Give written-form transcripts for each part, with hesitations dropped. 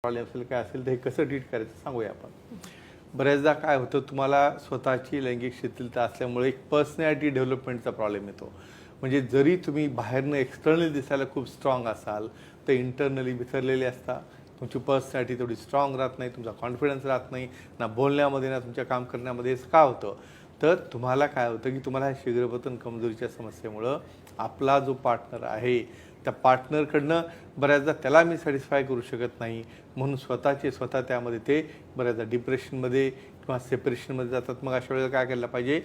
Problem असेल काय असेल तर हे कसं ट्रीट करायचं सांगूया आपण. बऱ्याचदा काय होतं, तुम्हाला स्वतःची लैंगिक शिथिलता असल्यामुळे एक पर्सनॅलिटी डेव्हलपमेंटचा प्रॉब्लेम येतो. म्हणजे जरी तुम्ही बाहेरनं एक्सटर्नली दिसायला खूप स्ट्रॉंग असाल तर इंटरनली बिथरलेले असता. तुमची पर्सनॅलिटी तेवढी स्ट्रॉंग राहत नाही, तुमचा कॉन्फिडन्स राहत नाही, ना बोलण्यामध्ये ना तुमच्या काम करण्यामध्ये. का होतं तर तुम्हाला काय होतं की तुम्हाला ह्या शीघ्रपतन कमजोरीच्या समस्येमुळं आपला जो पार्टनर आहे त्या पार्टनरकडनं बऱ्याचदा त्याला मी सॅटिस्फाय करू शकत नाही, म्हणून स्वतः त्यामध्ये ते बऱ्याचदा डिप्रेशनमध्ये किंवा सेपरेशनमध्ये जातात. मग अशा वेळेला काय केलं पाहिजे,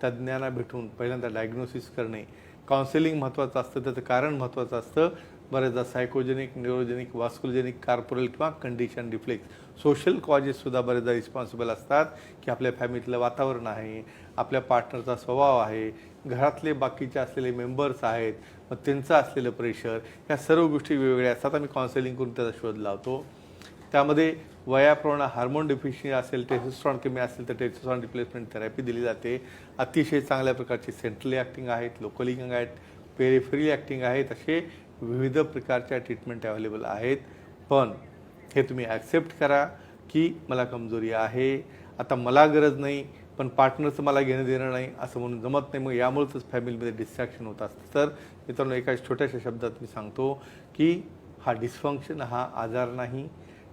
तज्ज्ञांना भेटून पहिल्यांदा डायग्नोसिस करणे. काउन्सिलिंग महत्त्वाचं असतं, त्याचं कारण महत्त्वाचं असतं. बऱ्याचदा सायकोजेनिक, न्यूरोजेनिक, वास्कुलोजेनिक, कार्पोरल किंवा कंडिशन रिफ्लेक्स सोशल कॉजेससुद्धा बरेचदा रिस्पॉन्सिबल असतात की आपल्या फॅमिलीतलं वातावरण आहे, आपल्या पार्टनरचा स्वभाव आहे, घरातले बाकीचे असलेले मेंबर्स आहेत, मग त्यांचं असलेलं प्रेशर, ह्या सर्व गोष्टी वेगवेगळ्या असतात. आम्ही काउन्सिलिंग करून त्याचा शोध लावतो. त्यामध्ये वयाप्रमाणे हार्मोन डिफिशियन्सी असेल, टेस्टोस्टेरॉन कमी असेल तर टेस्टोस्टेरॉन रिप्लेसमेंट थेरपी दिली जाते. अतिशय चांगल्या प्रकारची सेंट्रली ॲक्टिंग आहेत, लोकली आहेत, पेरिफेरली ॲक्टिंग आहेत, असे विविध प्रकारच्या ट्रीटमेंट अवेलेबल आहेत. पण हे तुम्ही ॲक्सेप्ट करा की मला कमजोरी आहे, आता मला गरज नाही पण पार्टनरचं मला घेणं देणं नाही असं म्हणून जमत नाही. मग यामुळेच फॅमिलीमध्ये डिस्ट्रॅक्शन होत असतं. तर मित्रांनो, एका छोट्याशा शब्दात मी सांगतो की हा डिस्फंक्शन हा आजार नाही,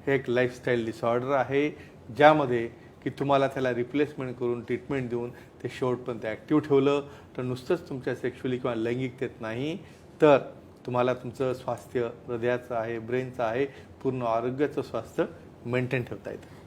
हे एक लाईफस्टाईल डिसऑर्डर आहे, ज्यामध्ये की तुम्हाला त्याला रिप्लेसमेंट करून ट्रीटमेंट देऊन ते शेवटपर्यंत ॲक्टिव्ह ठेवलं तर नुसतंच तुमच्या सेक्शुअली किंवा लैंगिकतेत नाही तर तुम्हाला तुमचं स्वास्थ्य हृदयाचं आहे, ब्रेनचं आहे, पूर्ण आरोग्याचं स्वास्थ्य मेंटेन ठेवता येतं.